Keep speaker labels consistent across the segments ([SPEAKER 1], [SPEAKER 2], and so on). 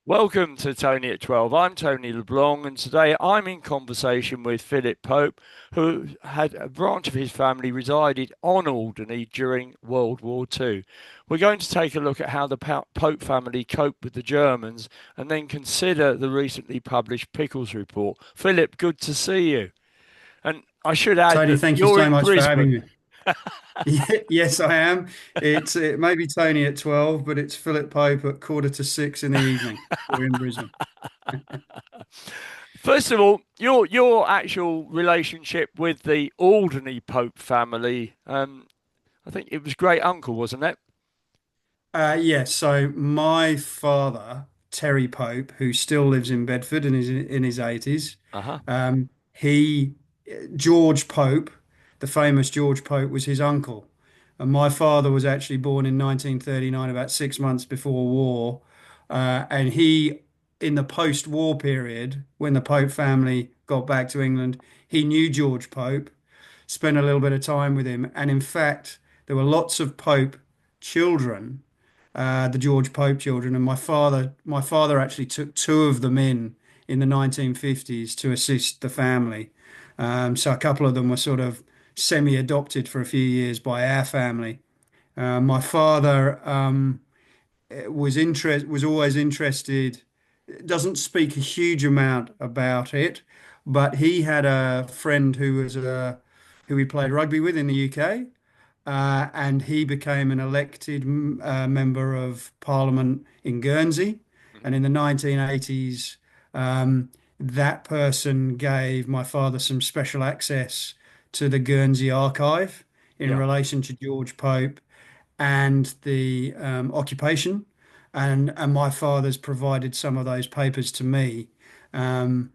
[SPEAKER 1] Welcome to Tony at 12. I'm Tony LeBlanc, and today I'm in conversation with Philip Pope, who had a branch of his family resided on Alderney during World War II. We're going to take a look at how the Pope family coped with the Germans and then consider the recently published Pickles Report. Philip, good to see you. And I should add
[SPEAKER 2] Tony,
[SPEAKER 1] that
[SPEAKER 2] thank you
[SPEAKER 1] you're
[SPEAKER 2] so
[SPEAKER 1] in
[SPEAKER 2] much for having
[SPEAKER 1] Brisbane.
[SPEAKER 2] me. Yes, I am. It may be Tony at 12, but it's Philip Pope at 5:45 in the evening. We're in Brisbane.
[SPEAKER 1] First of all, your actual relationship with the Alderney Pope family. I think it was great uncle, wasn't it?
[SPEAKER 2] Yes, so my father, Terry Pope, who still lives in Bedford and is in his 80s,
[SPEAKER 1] Uh-huh.
[SPEAKER 2] he, George Pope, the famous George Pope, was his uncle. And my father was actually born in 1939, about 6 months before war. And he, in the post-war period, when the Pope family got back to England, he knew George Pope, spent a little bit of time with him. And in fact, there were lots of Pope children, the George Pope children, and my father actually took two of them in the 1950s to assist the family. So a couple of them were sort of semi-adopted for a few years by our family. My father was always interested. Doesn't speak a huge amount about it, but he had a friend who he played rugby with in the UK, and he became an elected member of Parliament in Guernsey.
[SPEAKER 1] Hmm.
[SPEAKER 2] And in the 1980s, that person gave my father some special access to the Guernsey archive in
[SPEAKER 1] Yeah.
[SPEAKER 2] relation to George Pope and the occupation. And my father's provided some of those papers to me. Um,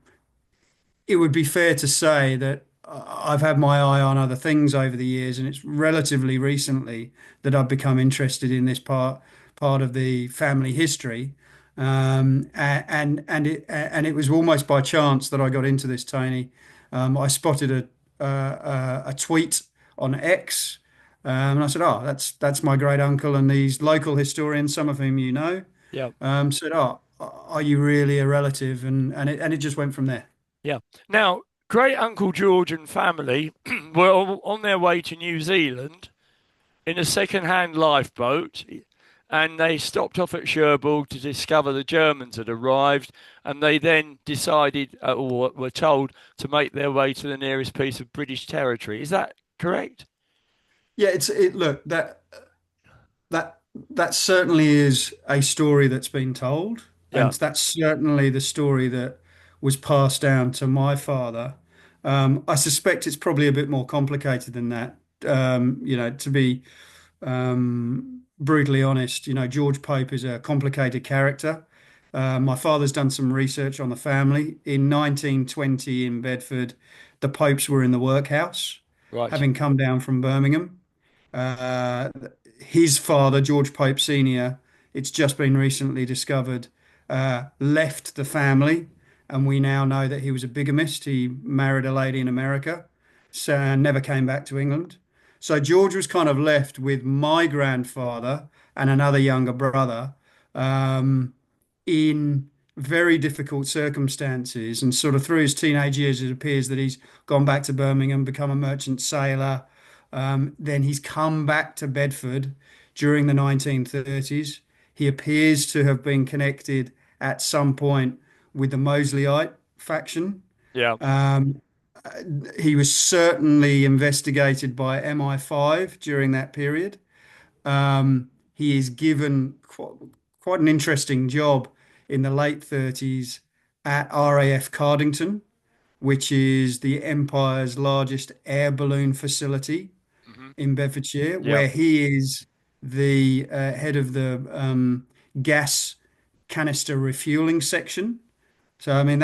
[SPEAKER 2] it would be fair to say that I've had my eye on other things over the years, and it's relatively recently that I've become interested in this part of the family history. And it was almost by chance that I got into this, Tony. I spotted a tweet on X, and I said, "Oh, that's my great uncle." And these local historians, some of whom you know,
[SPEAKER 1] Yeah.
[SPEAKER 2] said, "Oh, are you really a relative?" And it just went from there.
[SPEAKER 1] Yeah. Now, great Uncle George and family were on their way to New Zealand in a second-hand lifeboat, and they stopped off at Cherbourg to discover the Germans had arrived, and they then decided, or were told, to make their way to the nearest piece of British territory. Is that correct?
[SPEAKER 2] Yeah, look, that that certainly is a story that's been told, and
[SPEAKER 1] Yeah.
[SPEAKER 2] that's certainly the story that was passed down to my father. I suspect it's probably a bit more complicated than that. To be brutally honest, George Pope is a complicated character. My father's done some research on the family. In 1920 in Bedford, the Popes were in the workhouse,
[SPEAKER 1] Right.
[SPEAKER 2] having come down from Birmingham. Uh, his father, George Pope Sr., it's just been recently discovered, left the family, and we now know that he was a bigamist. He married a lady in America, so never came back to England. So George was kind of left with my grandfather and another younger brother, um, in very difficult circumstances. And sort of through his teenage years, it appears that he's gone back to Birmingham, become a merchant sailor. Then he's come back to Bedford during the 1930s. He appears to have been connected at some point with the Mosleyite faction.
[SPEAKER 1] Yeah.
[SPEAKER 2] Um, he was certainly investigated by MI5 during that period. He is given quite an interesting job in the late 30s at RAF Cardington, which is the Empire's largest air balloon facility
[SPEAKER 1] Hmm.
[SPEAKER 2] in Bedfordshire,
[SPEAKER 1] Yeah.
[SPEAKER 2] where he is the head of the gas canister refueling section. So I mean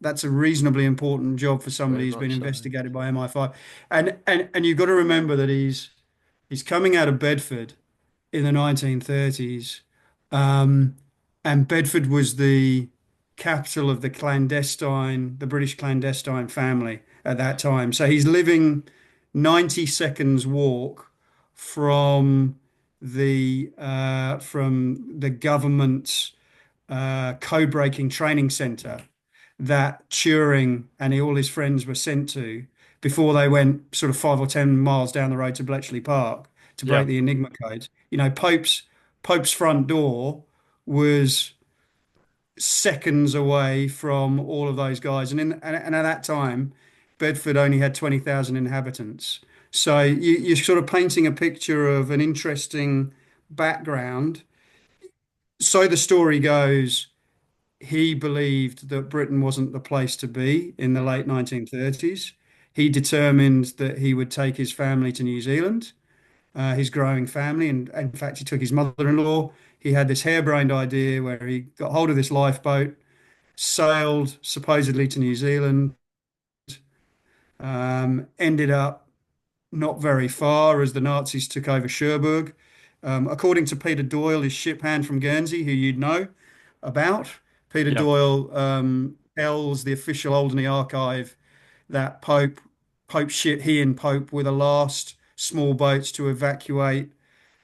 [SPEAKER 2] that's a reasonably important job for somebody
[SPEAKER 1] Very
[SPEAKER 2] who's been
[SPEAKER 1] much so.
[SPEAKER 2] investigated by MI5. And you've got to remember that he's coming out of Bedford in the 1930s. Um, and Bedford was the capital of the British clandestine family at that time. So he's living 90 seconds walk from the government's code breaking training center that Turing and all his friends were sent to before they went sort of 5 or 10 miles down the road to Bletchley Park to
[SPEAKER 1] Yeah.
[SPEAKER 2] break the Enigma codes. Pope's front door was seconds away from all of those guys, and at that time, Bedford only had 20,000 inhabitants. So you're sort of painting a picture of an interesting background. So the story goes, he believed that Britain wasn't the place to be in the
[SPEAKER 1] Mm.
[SPEAKER 2] late 1930s. He determined that he would take his family to New Zealand, his growing family. And in fact, he took his mother-in-law. He had this harebrained idea where he got hold of this lifeboat, sailed supposedly to New Zealand, ended up not very far as the Nazis took over Cherbourg. According to Peter Doyle, his ship hand from Guernsey, who you'd know about, Peter
[SPEAKER 1] Yeah.
[SPEAKER 2] Doyle tells the official Alderney archive that Pope ship, he and Pope were the last small boats to evacuate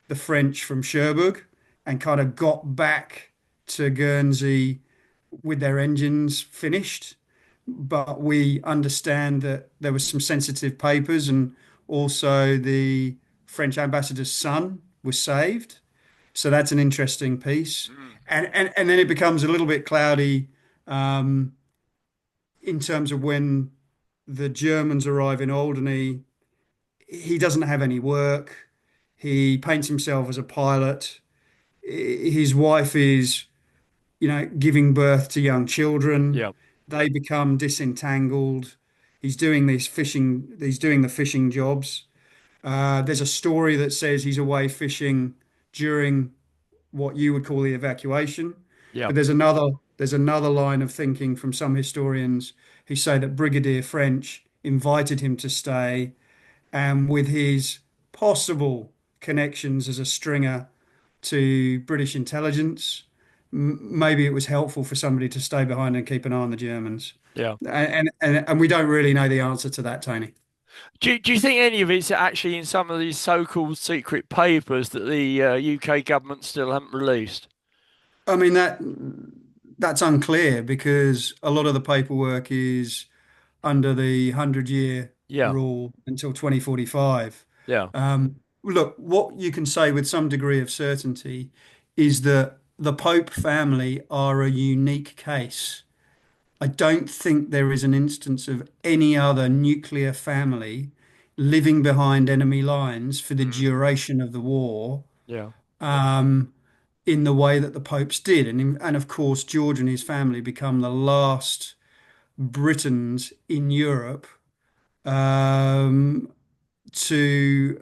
[SPEAKER 2] the French from Cherbourg and kind of got back to Guernsey with their engines finished. But we understand that there was some sensitive papers, and also the French ambassador's son was saved. So that's an interesting piece.
[SPEAKER 1] Mm.
[SPEAKER 2] And then it becomes a little bit cloudy um, in terms of when the Germans arrive in Alderney. He doesn't have any work. He paints himself as a pilot. His wife is, giving birth to young children.
[SPEAKER 1] Yeah.
[SPEAKER 2] They become disentangled. He's doing the fishing jobs. There's a story that says he's away fishing during what you would call the evacuation.
[SPEAKER 1] Yeah.
[SPEAKER 2] But there's another line of thinking from some historians who say that Brigadier French invited him to stay, and with his possible connections as a stringer to British intelligence, maybe it was helpful for somebody to stay behind and keep an eye on the Germans.
[SPEAKER 1] Yeah.
[SPEAKER 2] And we don't really know the answer to that, Tony.
[SPEAKER 1] Do you think any of it's actually in some of these so-called secret papers that the UK government still haven't released?
[SPEAKER 2] I mean that's unclear because a lot of the paperwork is under the 100-year
[SPEAKER 1] Yeah.
[SPEAKER 2] rule until 2045.
[SPEAKER 1] Yeah.
[SPEAKER 2] Look, what you can say with some degree of certainty is that the Pope family are a unique case. I don't think there is an instance of any other nuclear family living behind enemy lines for the
[SPEAKER 1] Mm.
[SPEAKER 2] duration of the war,
[SPEAKER 1] Yeah.
[SPEAKER 2] um, in the way that the Popes did. And of course, George and his family become the last Britons in Europe um, to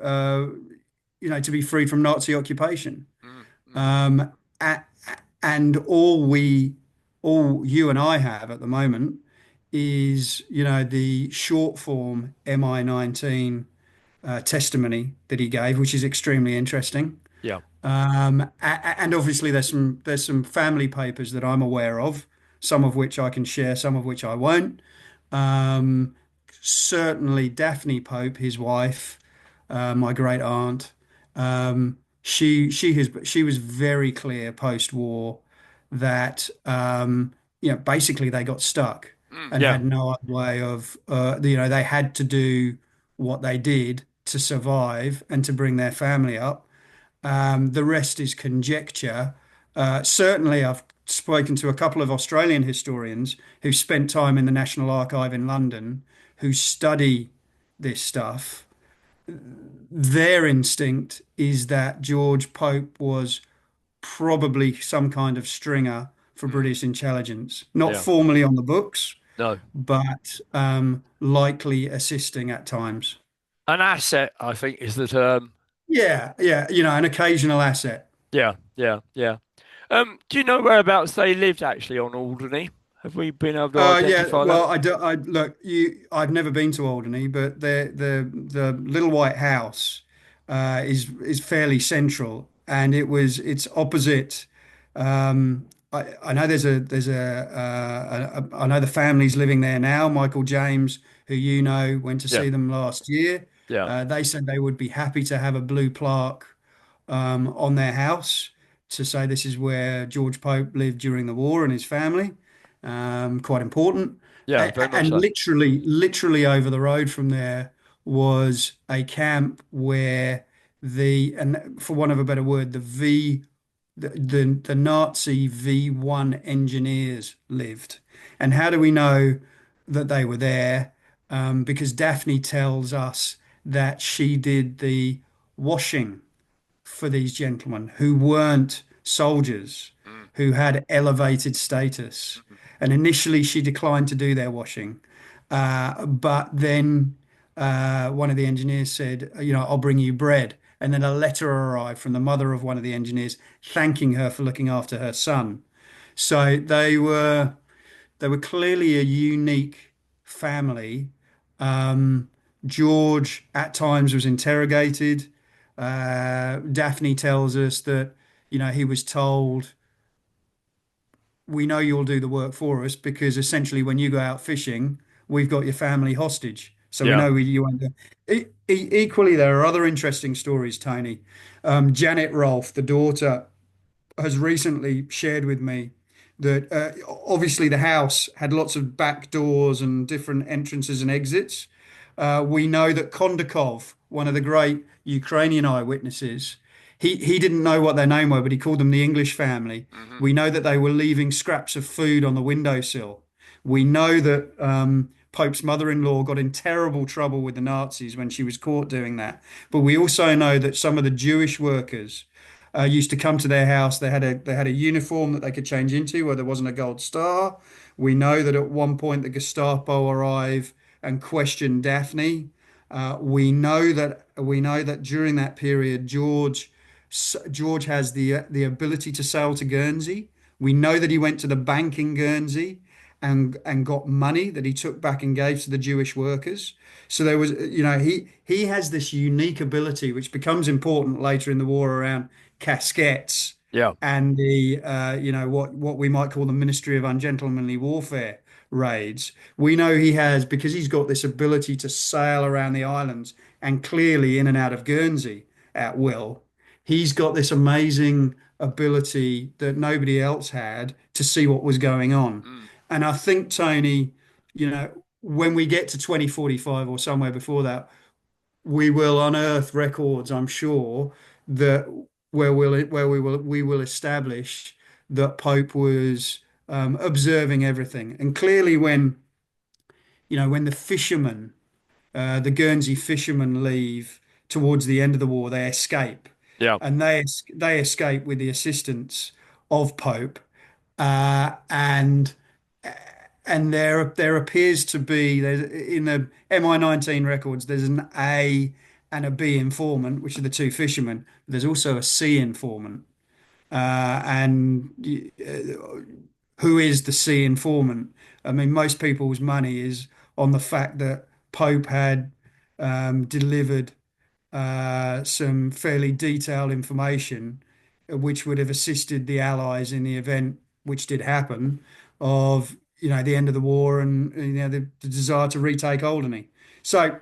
[SPEAKER 2] be freed from Nazi occupation.
[SPEAKER 1] Mm. Mm.
[SPEAKER 2] Um, a- and all you and I have at the moment is, the short form MI19 testimony that he gave, which is extremely interesting.
[SPEAKER 1] Yeah.
[SPEAKER 2] And obviously there's some family papers that I'm aware of, some of which I can share, some of which I won't. Um, Certainly Daphne Pope, his wife, my great aunt, she was very clear post-war that basically they got stuck
[SPEAKER 1] Mm.
[SPEAKER 2] and
[SPEAKER 1] Yeah.
[SPEAKER 2] had no other way of they had to do what they did to survive and to bring their family up. The rest is conjecture. Certainly, I've spoken to a couple of Australian historians who spent time in the National Archive in London who study this stuff. Their instinct is that George Pope was probably some kind of stringer for
[SPEAKER 1] Mm.
[SPEAKER 2] British intelligence, not
[SPEAKER 1] Yeah.
[SPEAKER 2] formally on the books,
[SPEAKER 1] No.
[SPEAKER 2] but likely assisting at times.
[SPEAKER 1] An asset, I think, is the term.
[SPEAKER 2] Yeah, yeah, an occasional asset.
[SPEAKER 1] Yeah. Yeah. Yeah. Do you know whereabouts they lived actually on Alderney? Have we been able to
[SPEAKER 2] Yeah,
[SPEAKER 1] identify that?
[SPEAKER 2] well, I look, I've never been to Alderney, but the little white house is fairly central, and it's opposite. I know I know the family's living there now. Michael James, who went to
[SPEAKER 1] Yeah.
[SPEAKER 2] see them last year.
[SPEAKER 1] Yeah.
[SPEAKER 2] They said they would be happy to have a blue plaque on their house to say this is where George Pope lived during the war and his family. Quite important.
[SPEAKER 1] Yeah, very much
[SPEAKER 2] And
[SPEAKER 1] so.
[SPEAKER 2] literally over the road from there was a camp where and for want of a better word, the Nazi V1 engineers lived. And how do we know that they were there? Because Daphne tells us that she did the washing for these gentlemen who weren't soldiers,
[SPEAKER 1] Mm,
[SPEAKER 2] who had elevated status.
[SPEAKER 1] mm,
[SPEAKER 2] And initially, she declined to do their washing. But then one of the engineers said, I'll bring you bread. And then a letter arrived from the mother of one of the engineers thanking her for looking after her son. So they were clearly a unique family. Um, George at times was interrogated. Daphne tells us that, he was told, we know you'll do the work for us because essentially when you go out fishing, we've got your family hostage. So we
[SPEAKER 1] yeah.
[SPEAKER 2] know you won't do. Equally, there are other interesting stories, Tony. Janet Rolfe, the daughter, has recently shared with me that obviously the house had lots of back doors and different entrances and exits. We know that Kondakov, one of the great Ukrainian eyewitnesses, he didn't know what their name were, but he called them the English family.
[SPEAKER 1] Hmm.
[SPEAKER 2] We know that they were leaving scraps of food on the windowsill. We know that Pope's mother-in-law got in terrible trouble with the Nazis when she was caught doing that. But we also know that some of the Jewish workers used to come to their house. They had a uniform that they could change into where there wasn't a gold star. We know that at one point the Gestapo arrived and questioned Daphne. We know that during that period, George has the ability to sail to Guernsey. We know that he went to the bank in Guernsey and got money that he took back and gave to the Jewish workers. So there was, he has this unique ability which becomes important later in the war around Casquets
[SPEAKER 1] Yeah.
[SPEAKER 2] and the what we might call the Ministry of Ungentlemanly Warfare raids. We know he has because he's got this ability to sail around the islands and clearly in and out of Guernsey at will. He's got this amazing ability that nobody else had to see what was going on.
[SPEAKER 1] Mm.
[SPEAKER 2] And I think, Tony, when we get to 2045 or somewhere before that, we will unearth records, I'm sure, that where we will establish that Pope was observing everything. And clearly, when the fishermen, the Guernsey fishermen, leave towards the end of the war, they escape,
[SPEAKER 1] Yeah.
[SPEAKER 2] and they escape with the assistance of Pope, and there appears to be in the MI19 records there's an A and a B informant, which are the two fishermen. There's also a C informant, and who is the C informant? I mean, most people's money is on the fact that Pope had delivered some fairly detailed information, which would have assisted the Allies in the event, which did happen, of the end of the war and the desire to retake Alderney. So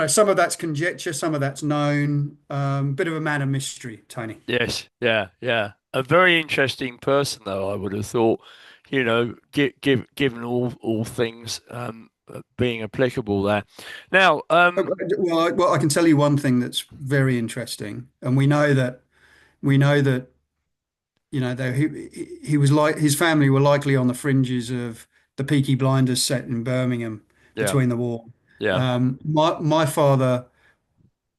[SPEAKER 2] some of that's conjecture, some of that's known. Bit of a man of mystery, Tony.
[SPEAKER 1] Yes. Yeah. Yeah. A very interesting person, though, I would have thought, given all things being applicable there. Now,
[SPEAKER 2] Well, I can tell you one thing that's very interesting, and we know that that he was like his family were likely on the fringes of the Peaky Blinders set in Birmingham
[SPEAKER 1] yeah.
[SPEAKER 2] between the war.
[SPEAKER 1] Yeah.
[SPEAKER 2] My father,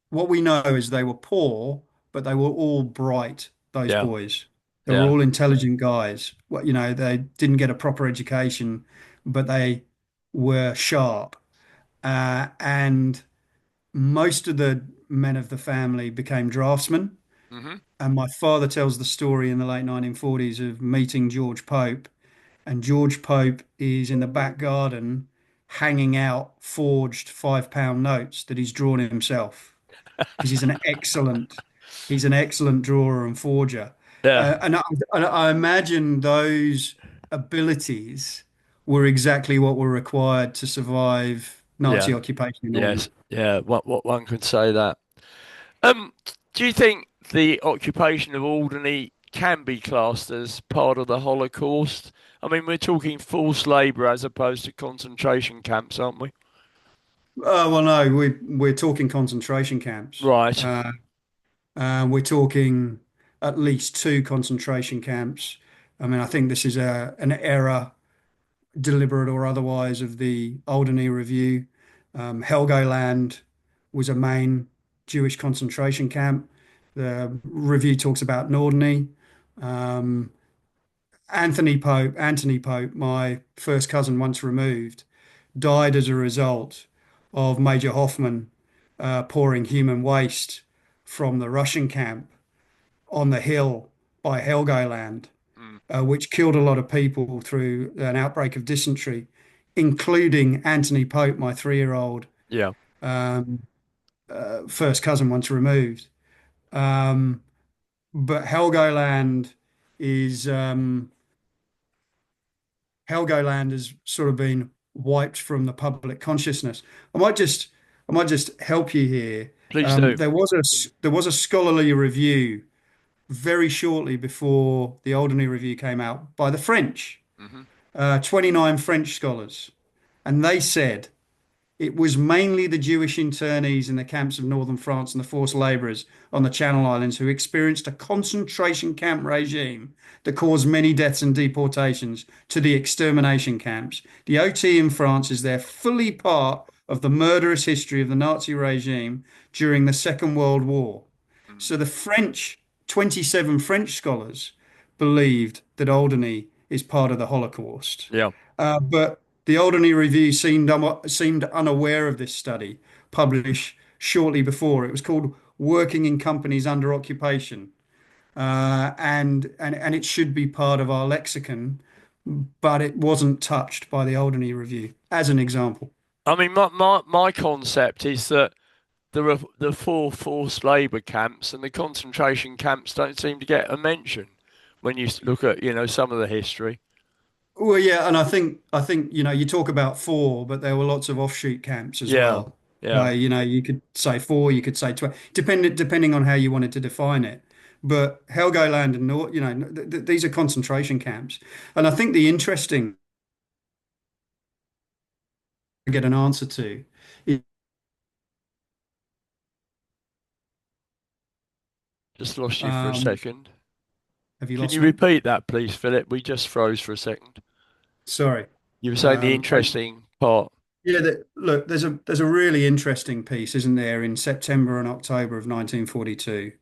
[SPEAKER 2] what we know is they were poor, but they were all bright, those
[SPEAKER 1] Yeah.
[SPEAKER 2] boys. They were
[SPEAKER 1] Yeah.
[SPEAKER 2] all intelligent guys. They didn't get a proper education, but they were sharp. And most of the men of the family became draftsmen.
[SPEAKER 1] Hmm.
[SPEAKER 2] And my father tells the story in the late 1940s of meeting George Pope. And George Pope is in the back garden hanging out forged £5 notes that he's drawn himself because he's an excellent drawer and forger.
[SPEAKER 1] Yeah.
[SPEAKER 2] And I imagine those abilities were exactly what were required to survive Nazi
[SPEAKER 1] Yeah.
[SPEAKER 2] occupation in Alderney.
[SPEAKER 1] Yes. Yeah. What one could say that. Um, do you think the occupation of Alderney can be classed as part of the Holocaust? I mean, we're talking forced labour as opposed to concentration camps, aren't we?
[SPEAKER 2] Well, no, we're talking concentration camps.
[SPEAKER 1] Right.
[SPEAKER 2] We're talking at least two concentration camps. I mean, I think this is an error, deliberate or otherwise, of the Alderney Review. Helgoland was a main Jewish concentration camp. The review talks about Norderney. Um, Anthony Pope, my first cousin once removed, died as a result of Major Hoffman pouring human waste from the Russian camp on the hill by Helgoland,
[SPEAKER 1] Mm.
[SPEAKER 2] which killed a lot of people through an outbreak of dysentery, including Anthony Pope, my 3-year-old
[SPEAKER 1] Yeah.
[SPEAKER 2] um, first cousin once removed. Um, but is Helgoland has sort of been wiped from the public consciousness. I might just I might just help you here.
[SPEAKER 1] Please do.
[SPEAKER 2] There was a scholarly review very shortly before the Alderney Review came out by the French,
[SPEAKER 1] Hmm.
[SPEAKER 2] 29 French scholars, and they said it was mainly the Jewish internees in the camps of northern France and the forced labourers on the Channel Islands who experienced a concentration camp regime that caused many deaths and deportations to the extermination camps. The OT in France is there fully part of the murderous history of the Nazi regime during the Second World War.
[SPEAKER 1] Mm.
[SPEAKER 2] So the French, 27 French scholars believed that Alderney is part of the Holocaust.
[SPEAKER 1] Yeah.
[SPEAKER 2] But the Alderney Review seemed unaware of this study published shortly before. It was called Working in Companies Under Occupation. And it should be part of our lexicon, but it wasn't touched by the Alderney Review, as an example.
[SPEAKER 1] I mean, my concept is that there are the four forced labour camps, and the concentration camps don't seem to get a mention when you look at, some of the history.
[SPEAKER 2] Well, yeah, and I think you talk about four, but there were lots of offshoot camps as
[SPEAKER 1] Yeah.
[SPEAKER 2] well.
[SPEAKER 1] Yeah.
[SPEAKER 2] You could say four, you could say 12, depending on how you wanted to define it. But Helgoland and North, these are concentration camps, and I think the interesting to get an answer to is,
[SPEAKER 1] Just lost you for a
[SPEAKER 2] um,
[SPEAKER 1] second.
[SPEAKER 2] have you
[SPEAKER 1] Can
[SPEAKER 2] lost
[SPEAKER 1] you
[SPEAKER 2] me?
[SPEAKER 1] repeat that, please, Philip? We just froze for a second.
[SPEAKER 2] Sorry.
[SPEAKER 1] You were saying the
[SPEAKER 2] Um, I,
[SPEAKER 1] interesting part.
[SPEAKER 2] yeah, look, there's a really interesting piece, isn't there, in September and October of 1942,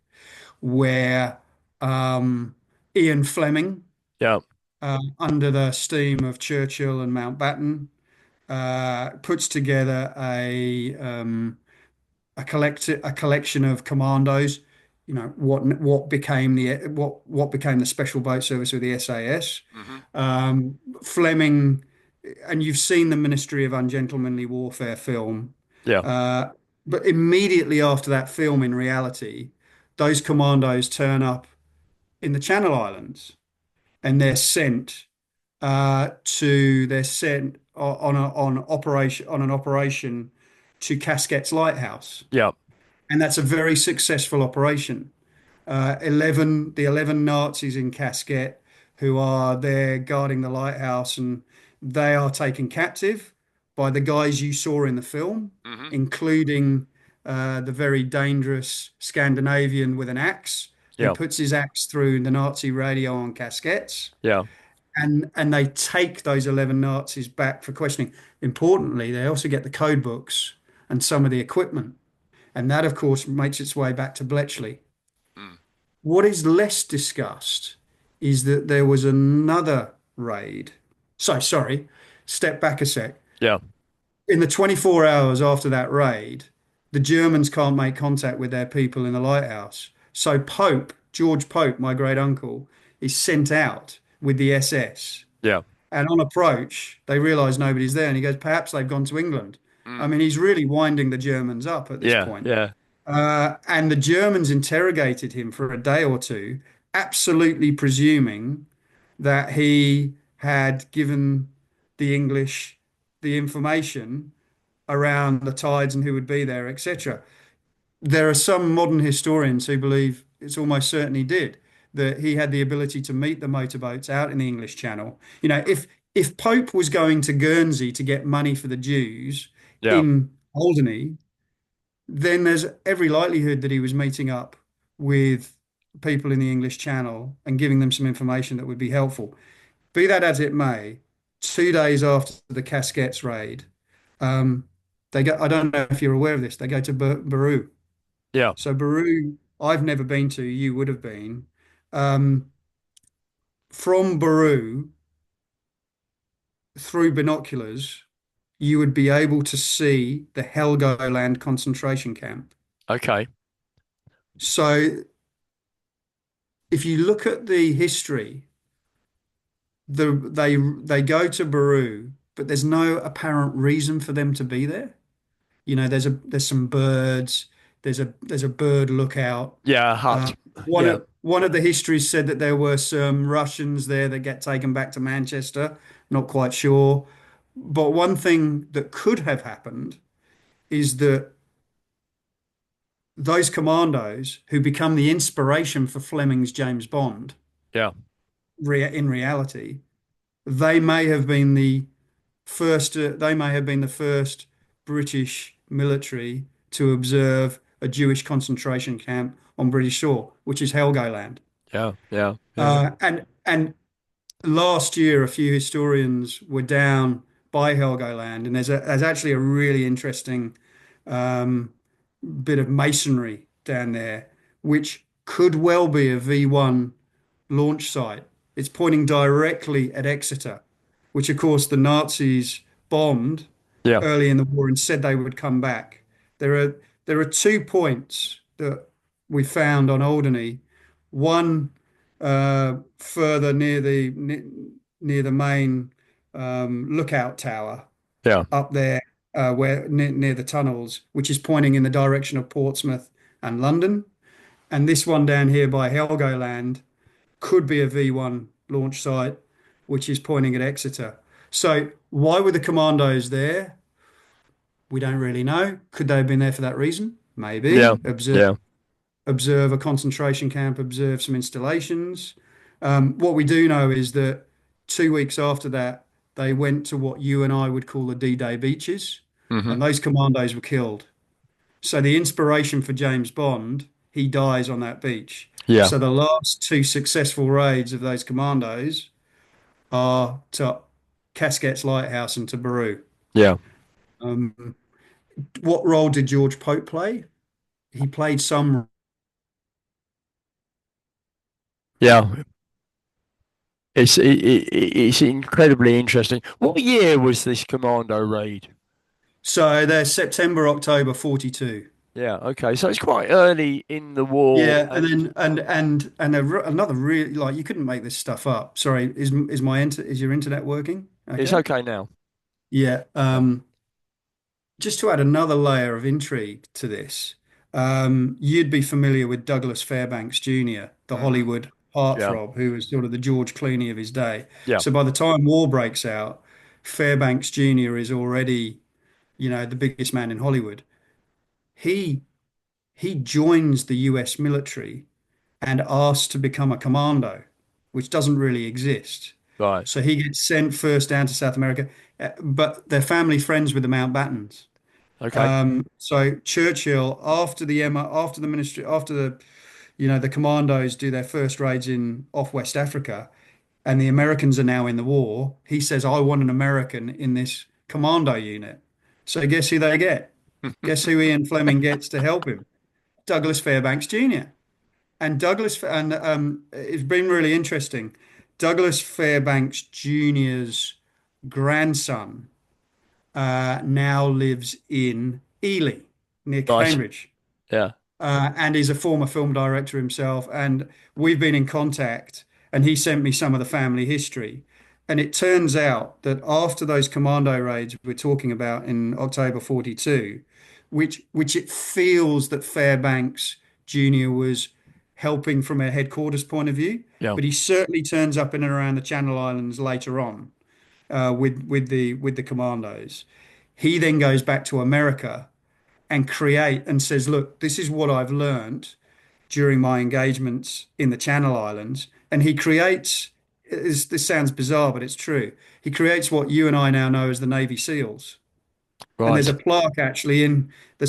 [SPEAKER 2] where um, Ian Flemming,
[SPEAKER 1] Yeah.
[SPEAKER 2] under the steam of Churchill and Mountbatten, puts together a collection of commandos. What became the Special Boat Service of the SAS.
[SPEAKER 1] Hmm.
[SPEAKER 2] Fleming, and you've seen the Ministry of Ungentlemanly Warfare film,
[SPEAKER 1] Yeah.
[SPEAKER 2] uh, but immediately after that film, in reality, those commandos turn up in the Channel Islands, and they're sent on an operation to Casquets Lighthouse,
[SPEAKER 1] Yeah.
[SPEAKER 2] and that's a very successful operation. The 11 Nazis in Casquet who are there guarding the lighthouse, and they are taken captive by the guys you saw in the film,
[SPEAKER 1] Hmm.
[SPEAKER 2] including the very dangerous Scandinavian with an axe who
[SPEAKER 1] Yeah.
[SPEAKER 2] puts his axe through the Nazi radio on Casquets.
[SPEAKER 1] Yeah.
[SPEAKER 2] And they take those 11 Nazis back for questioning. Importantly, they also get the code books and some of the equipment. And that, of course, makes its way back to Bletchley.
[SPEAKER 1] Mm.
[SPEAKER 2] What is less discussed is that there was another raid. So, sorry, step back a sec.
[SPEAKER 1] Yeah.
[SPEAKER 2] In the 24 hours after that raid, the Germans can't make contact with their people in the lighthouse. So, George Pope, my great uncle, is sent out with the SS.
[SPEAKER 1] Yeah.
[SPEAKER 2] And on approach, they realize nobody's there. And he goes, perhaps they've gone to England. I
[SPEAKER 1] Mm.
[SPEAKER 2] mean, he's really winding the Germans up at this
[SPEAKER 1] Yeah.
[SPEAKER 2] point.
[SPEAKER 1] Yeah.
[SPEAKER 2] And the Germans interrogated him for a day or two, absolutely presuming that he had given the English the information around the tides and who would be there, etc. There are some modern historians who believe it's almost certain he did, that he had the ability to meet the motorboats out in the English Channel. If Pope was going to Guernsey to get money for the Jews
[SPEAKER 1] Yeah.
[SPEAKER 2] in Alderney, then there's every likelihood that he was meeting up with people in the English Channel and giving them some information that would be helpful. Be that as it may, 2 days after the Casquets raid, um, they go. I don't know if you're aware of this. They go to Burhou.
[SPEAKER 1] Yeah.
[SPEAKER 2] So Burhou, I've never been to. You would have been. Um, from Burhou through binoculars, you would be able to see the Helgoland concentration camp.
[SPEAKER 1] Okay.
[SPEAKER 2] So if you look at the history, they go to Burhou, but there's no apparent reason for them to be there. There's some birds. There's a bird lookout.
[SPEAKER 1] Yeah. A
[SPEAKER 2] Uh,
[SPEAKER 1] hut.
[SPEAKER 2] one
[SPEAKER 1] Yeah.
[SPEAKER 2] of one of the histories said that there were some Russians there that get taken back to Manchester. Not quite sure, but one thing that could have happened is that those commandos who become the inspiration for Fleming's James Bond,
[SPEAKER 1] Yeah.
[SPEAKER 2] in reality, they may have been the first British military to observe a Jewish concentration camp on British shore, which is Helgoland.
[SPEAKER 1] Yeah. Yeah. Yeah.
[SPEAKER 2] And last year, a few historians were down by Helgoland, and there's actually a really interesting um, bit of masonry down there, which could well be a V1 launch site. It's pointing directly at Exeter, which of course the Nazis bombed
[SPEAKER 1] Yeah.
[SPEAKER 2] early in the war and said they would come back. There are there are 2 points that we found on Alderney. One further near the main lookout tower
[SPEAKER 1] Yeah.
[SPEAKER 2] up there, where near the tunnels, which is pointing in the direction of Portsmouth and London. And this one down here by Helgoland could be a V1 launch site, which is pointing at Exeter. So why were the commandos there? We don't really know. Could they have been there for that reason?
[SPEAKER 1] Yeah.
[SPEAKER 2] Maybe.
[SPEAKER 1] Yeah.
[SPEAKER 2] Observe a concentration camp, observe some installations. What we do know is that 2 weeks after that, they went to what you and I would call the D-Day beaches,
[SPEAKER 1] Hmm.
[SPEAKER 2] and those commandos were killed. So the inspiration for James Bond, he dies on that beach.
[SPEAKER 1] Yeah.
[SPEAKER 2] So the last 2 successful raids of those commandos are to Casquets Lighthouse and to Burhou.
[SPEAKER 1] Yeah.
[SPEAKER 2] Um, what role did George Pope play? He played some.
[SPEAKER 1] Yeah. It's incredibly interesting. What year was this commando raid?
[SPEAKER 2] So they're September, October 42.
[SPEAKER 1] Yeah. Okay. So it's quite early in the war,
[SPEAKER 2] Yeah, and
[SPEAKER 1] and
[SPEAKER 2] then another really, like, you couldn't make this stuff up. Sorry, is your internet working?
[SPEAKER 1] it's
[SPEAKER 2] Okay.
[SPEAKER 1] okay now.
[SPEAKER 2] Yeah.
[SPEAKER 1] Yeah.
[SPEAKER 2] Just to add another layer of intrigue to this, you'd be familiar with Douglas Fairbanks Jr., the
[SPEAKER 1] Hmm.
[SPEAKER 2] Hollywood
[SPEAKER 1] Yeah.
[SPEAKER 2] heartthrob, who was sort of the George Clooney of his day.
[SPEAKER 1] Yeah.
[SPEAKER 2] So by the time war breaks out, Fairbanks Jr. is already, the biggest man in Hollywood. He he joins the US military and asks to become a commando, which doesn't really exist.
[SPEAKER 1] Right.
[SPEAKER 2] So he gets sent first down to South America, but they're family friends with the Mountbattens.
[SPEAKER 1] Okay.
[SPEAKER 2] So Churchill, after the ministry, after the commandos do their first raids in off West Africa, and the Americans are now in the war, he says, "I want an American in this commando unit." So guess who they get? Guess who Ian Flemming gets to help him? Douglas Fairbanks Jr. And it's been really interesting. Douglas Fairbanks Jr.'s grandson now lives in Ely, near
[SPEAKER 1] Nice.
[SPEAKER 2] Cambridge,
[SPEAKER 1] Yeah.
[SPEAKER 2] and he's a former film director himself. And we've been in contact, and he sent me some of the family history. And it turns out that after those commando raids we're talking about in October 42, which it feels that Fairbanks Jr. was helping from a headquarters point of view,
[SPEAKER 1] Yeah.
[SPEAKER 2] but he certainly turns up in and around the Channel Islands later on, with the commandos. He then goes back to America and says, "Look, this is what I've learned. during my engagements in the Channel Islands. And he creates, this sounds bizarre, but it's true. He creates what you and I now know as the Navy SEALs. And
[SPEAKER 1] Right.
[SPEAKER 2] there's a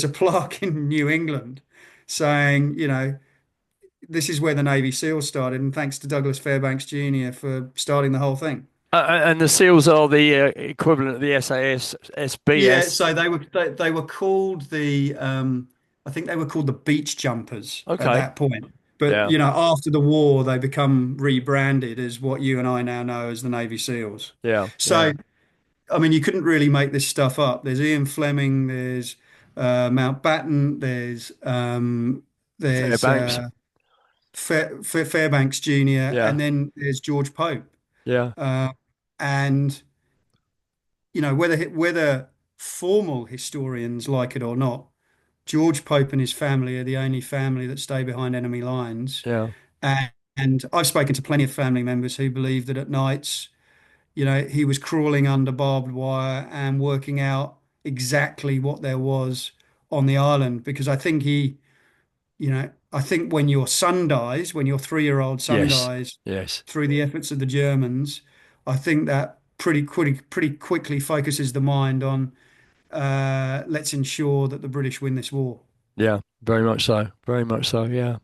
[SPEAKER 2] plaque in New England saying, this is where the Navy SEALs started, and thanks to Douglas Fairbanks Jr. for starting the whole thing.
[SPEAKER 1] And the SEALs are the equivalent of the SAS,
[SPEAKER 2] Yeah,
[SPEAKER 1] SBS.
[SPEAKER 2] so they were called I think they were called the beach jumpers at
[SPEAKER 1] Okay.
[SPEAKER 2] that point. But
[SPEAKER 1] Yeah.
[SPEAKER 2] after the war, they become rebranded as what you and I now know as the Navy SEALs.
[SPEAKER 1] Yeah.
[SPEAKER 2] So,
[SPEAKER 1] Yeah.
[SPEAKER 2] I mean, you couldn't really make this stuff up. There's Ian Flemming, there's Mountbatten, there's
[SPEAKER 1] Fairbanks.
[SPEAKER 2] Fairbanks Jr.,
[SPEAKER 1] Yeah.
[SPEAKER 2] and then there's George Pope.
[SPEAKER 1] Yeah.
[SPEAKER 2] Uh, and whether formal historians like it or not, George Pope and his family are the only family that stay behind enemy lines.
[SPEAKER 1] Yeah.
[SPEAKER 2] And I've spoken to plenty of family members who believe that at nights, he was crawling under barbed wire and working out exactly what there was on the island. Because I think when your son dies, when your 3-year-old son
[SPEAKER 1] Yes.
[SPEAKER 2] dies
[SPEAKER 1] Yes.
[SPEAKER 2] through the efforts of the Germans, I think that pretty quickly focuses the mind on let's ensure that the British win this war.
[SPEAKER 1] Yeah. Very much so. Very much so. Yeah.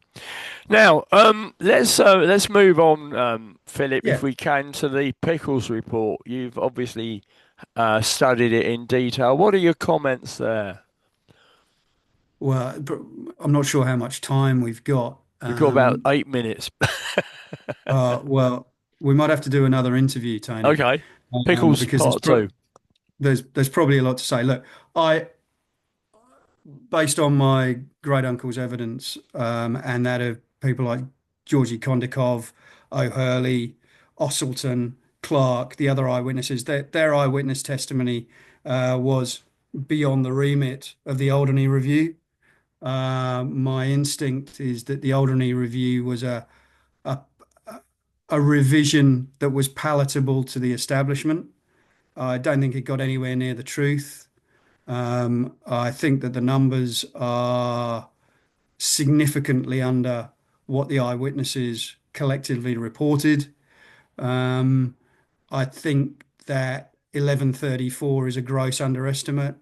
[SPEAKER 1] Now, let's move on, Philip, if
[SPEAKER 2] Yeah.
[SPEAKER 1] we can, to the Pickles Report. You've obviously studied it in detail. What are your comments there?
[SPEAKER 2] Well, I'm not sure how much time we've got.
[SPEAKER 1] We've got about 8 minutes.
[SPEAKER 2] Well, we might have to do another interview, Tony,
[SPEAKER 1] Okay. Pickles
[SPEAKER 2] because
[SPEAKER 1] part two.
[SPEAKER 2] there's probably a lot to say. Look, based on my great uncle's evidence, and that of people like Georgy Kondakov, O'Hurley, Osselton, Clark, the other eyewitnesses, their eyewitness testimony was beyond the remit of the Alderney Review. My instinct is that the Alderney Review was a, a revision that was palatable to the establishment. I don't think it got anywhere near the truth. I think that the numbers are significantly under what the eyewitnesses collectively reported. Um, I think that 1134 is a gross underestimate.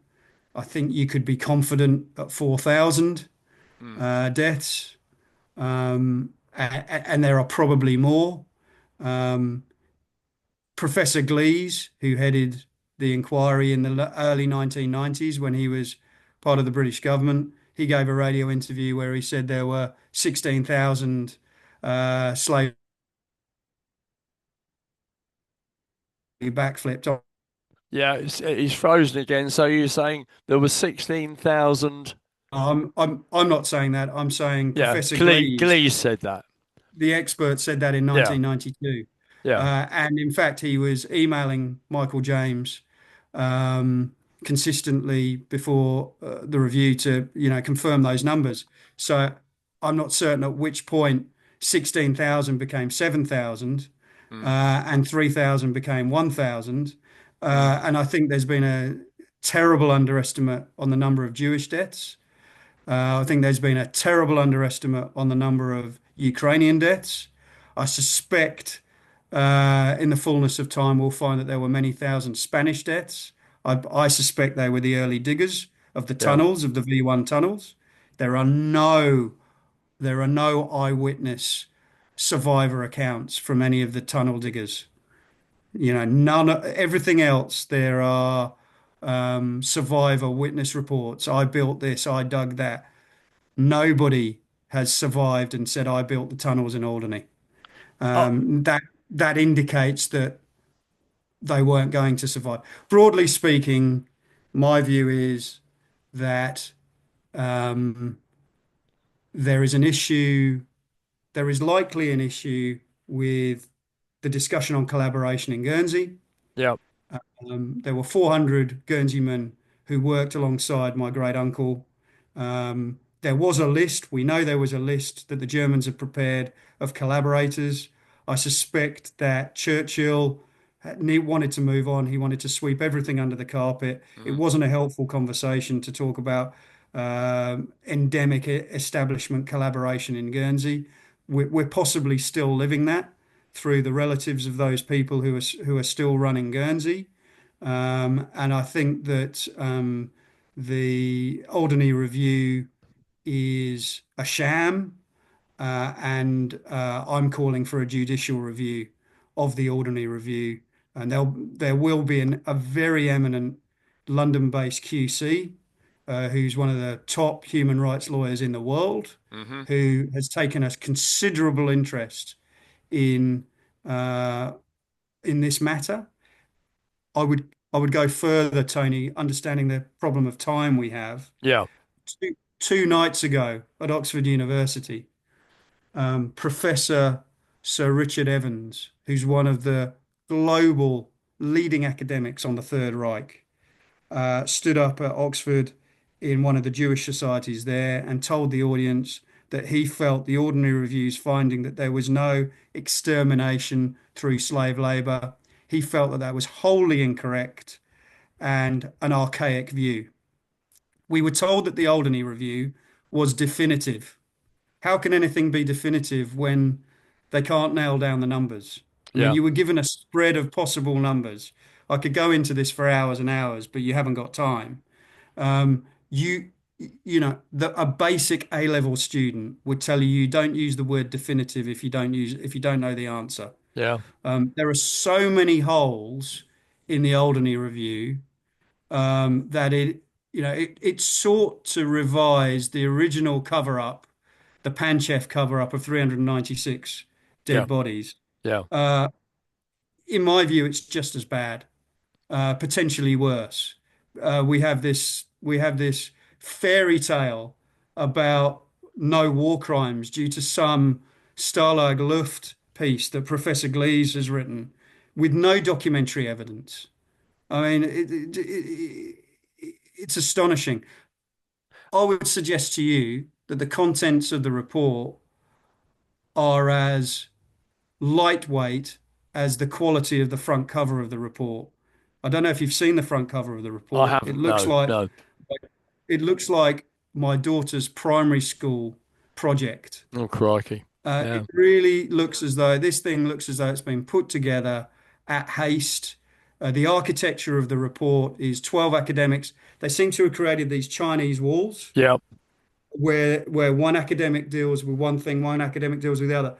[SPEAKER 2] I think you could be confident at 4,000
[SPEAKER 1] Hmm.
[SPEAKER 2] deaths, and there are probably more. Um, Professor Glees, who headed the inquiry in the early 1990s when he was part of the British government, he gave a radio interview where he said there were 16,000 slaves backflipped.
[SPEAKER 1] Yeah, it's frozen again. So you're saying there was 16,000.
[SPEAKER 2] I'm not saying that. I'm saying
[SPEAKER 1] Yeah,
[SPEAKER 2] Professor Glees,
[SPEAKER 1] Glee said that.
[SPEAKER 2] the expert, said that in
[SPEAKER 1] Yeah,
[SPEAKER 2] 1992.
[SPEAKER 1] yeah.
[SPEAKER 2] And in fact, he was emailing Michael James consistently before the review to, confirm those numbers. So I'm not certain at which point 16,000 became 7,000
[SPEAKER 1] Mm,
[SPEAKER 2] and 3,000 became 1,000.
[SPEAKER 1] mm,
[SPEAKER 2] And I think there's been a terrible underestimate on the number of Jewish deaths. I think there's been a terrible underestimate on the number of Ukrainian deaths. I suspect in the fullness of time, we'll find that there were many thousand Spanish deaths. I suspect they were the early diggers of the
[SPEAKER 1] yeah.
[SPEAKER 2] tunnels, of the V1 tunnels. There are no, there are no eyewitness survivor accounts from any of the tunnel diggers. Everything else, there are survivor witness reports. I built this, I dug that. Nobody has survived and said, I built the tunnels in Alderney.
[SPEAKER 1] Oh,
[SPEAKER 2] That indicates that they weren't going to survive. Broadly speaking, my view is that um, there is an issue, there is likely an issue with the discussion on collaboration in Guernsey.
[SPEAKER 1] yeah.
[SPEAKER 2] There were 400 Guernseymen who worked alongside my great uncle. There was a list, we know there was a list that the Germans had prepared of collaborators. I suspect that Churchill wanted to move on. He wanted to sweep everything under the carpet. It
[SPEAKER 1] Mm,
[SPEAKER 2] wasn't a helpful conversation to talk about endemic establishment collaboration in Guernsey. We're possibly still living that through the relatives of those people who are still running Guernsey. And I think that the Alderney Review is a sham, and I'm calling for a judicial review of the Alderney Review. And there will be a very eminent London-based QC, who's one of the top human rights lawyers in the world,
[SPEAKER 1] Hmm.
[SPEAKER 2] who has taken a considerable interest in uh, in this matter. I would go further, Tony, understanding the problem of time we have.
[SPEAKER 1] Yeah.
[SPEAKER 2] Two nights ago at Oxford University, Professor Sir Richard Evans, who's one of the global leading academics on the Third Reich, stood up at Oxford in one of the Jewish societies there and told the audience that he felt the Ordinary Review's finding that there was no extermination through slave labor. He felt that that was wholly incorrect and an archaic view. We were told that the Alderney Review was definitive. How can anything be definitive when they can't nail down the numbers? I mean,
[SPEAKER 1] Yeah.
[SPEAKER 2] you were given a spread of possible numbers. I could go into this for hours and hours, but you haven't got time. Um, you, a basic A-level student would tell you you don't use the word definitive if you don't know the answer.
[SPEAKER 1] Yeah.
[SPEAKER 2] There are so many holes in the Alderney Review, that it sought to revise the original cover-up, the Panchev cover-up of 396
[SPEAKER 1] Yeah.
[SPEAKER 2] dead bodies.
[SPEAKER 1] Yeah.
[SPEAKER 2] Uh, in my view, it's just as bad, potentially worse. We have this fairy tale about no war crimes due to some Stalag Luft piece that Professor Glees has written with no documentary evidence. I mean, it's astonishing. I would suggest to you that the contents of the report are as lightweight as the quality of the front cover of the report. I don't know if you've seen the front cover of the
[SPEAKER 1] I
[SPEAKER 2] report. It
[SPEAKER 1] haven't.
[SPEAKER 2] looks
[SPEAKER 1] No.
[SPEAKER 2] like
[SPEAKER 1] No.
[SPEAKER 2] it looks like my daughter's primary school project.
[SPEAKER 1] Oh, crikey.
[SPEAKER 2] It
[SPEAKER 1] Yeah.
[SPEAKER 2] really looks as though this thing looks as though it's been put together at haste. The architecture of the report is 12 academics. They seem to have created these Chinese walls
[SPEAKER 1] Yeah.
[SPEAKER 2] where one academic deals with one thing, one academic deals with the other.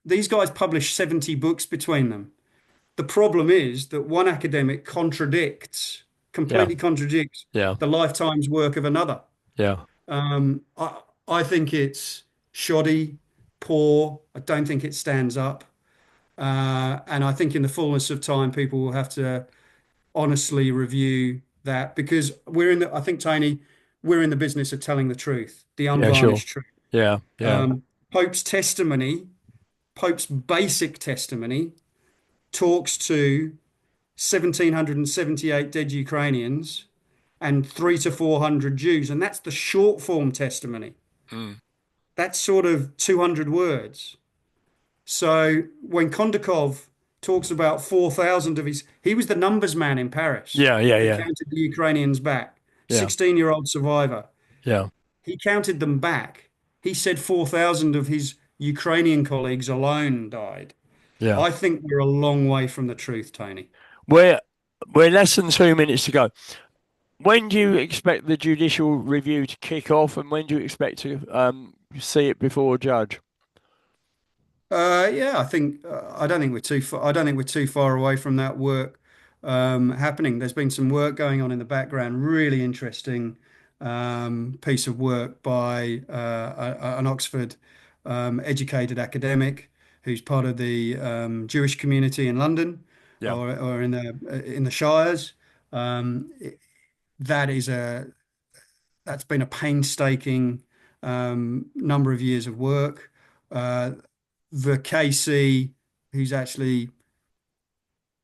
[SPEAKER 2] These guys publish 70 books between them. The problem is that one academic
[SPEAKER 1] Yeah.
[SPEAKER 2] completely contradicts
[SPEAKER 1] Yeah.
[SPEAKER 2] the lifetime's work of another.
[SPEAKER 1] Yeah.
[SPEAKER 2] I think it's shoddy, poor. I don't think it stands up. And I think in the fullness of time, people will have to honestly review that because I think, Tony, we're in the business of telling the truth, the
[SPEAKER 1] Yeah. Sure.
[SPEAKER 2] unvarnished truth.
[SPEAKER 1] Yeah. Yeah.
[SPEAKER 2] Um, Pope's testimony, Pope's basic testimony, talks to 1,778 dead Ukrainians and 300 to 400 Jews. And that's the short form testimony.
[SPEAKER 1] Mm.
[SPEAKER 2] That's sort of 200 words. So when Kondakov talks about 4,000 of he was the numbers man in Paris
[SPEAKER 1] Yeah. Yeah.
[SPEAKER 2] that
[SPEAKER 1] Yeah.
[SPEAKER 2] counted the Ukrainians back.
[SPEAKER 1] Yeah.
[SPEAKER 2] 16-year-old survivor.
[SPEAKER 1] Yeah.
[SPEAKER 2] He counted them back. He said 4,000 of his Ukrainian colleagues alone died.
[SPEAKER 1] Yeah.
[SPEAKER 2] I think we're a long way from the truth, Tony.
[SPEAKER 1] We're we're less than 2 minutes to go. When do you expect the judicial review to kick off, and when do you expect to see it before a judge?
[SPEAKER 2] Yeah, I don't think we're too far. I don't think we're too far away from that work happening. There's been some work going on in the background. Really interesting piece of work by an Oxford educated academic who's part of the Jewish community in London
[SPEAKER 1] Yeah.
[SPEAKER 2] or in the Shires. Um, it- that is that's been a painstaking number of years of work. Uh, the KC, who's actually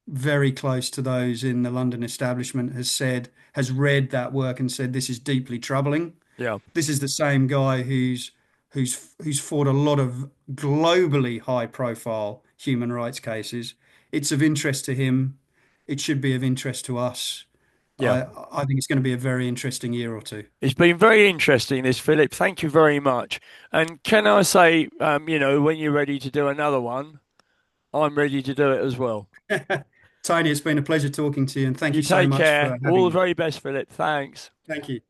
[SPEAKER 2] very close to those in the London establishment, has read that work and said this is deeply troubling.
[SPEAKER 1] Yeah.
[SPEAKER 2] This is the same guy who's fought a lot of globally high profile human rights cases. It's of interest to him. It should be of interest to us.
[SPEAKER 1] Yeah.
[SPEAKER 2] I think it's going to be a very interesting year or two.
[SPEAKER 1] It's been very interesting, this, Philip. Thank you very much. And can I say, when you're ready to do another one, I'm ready to do it as well.
[SPEAKER 2] Tony, it's been a pleasure talking to you, and thank
[SPEAKER 1] You
[SPEAKER 2] you so
[SPEAKER 1] take
[SPEAKER 2] much for
[SPEAKER 1] care. All
[SPEAKER 2] having
[SPEAKER 1] the
[SPEAKER 2] me.
[SPEAKER 1] very best, Philip. Thanks.
[SPEAKER 2] Thank you.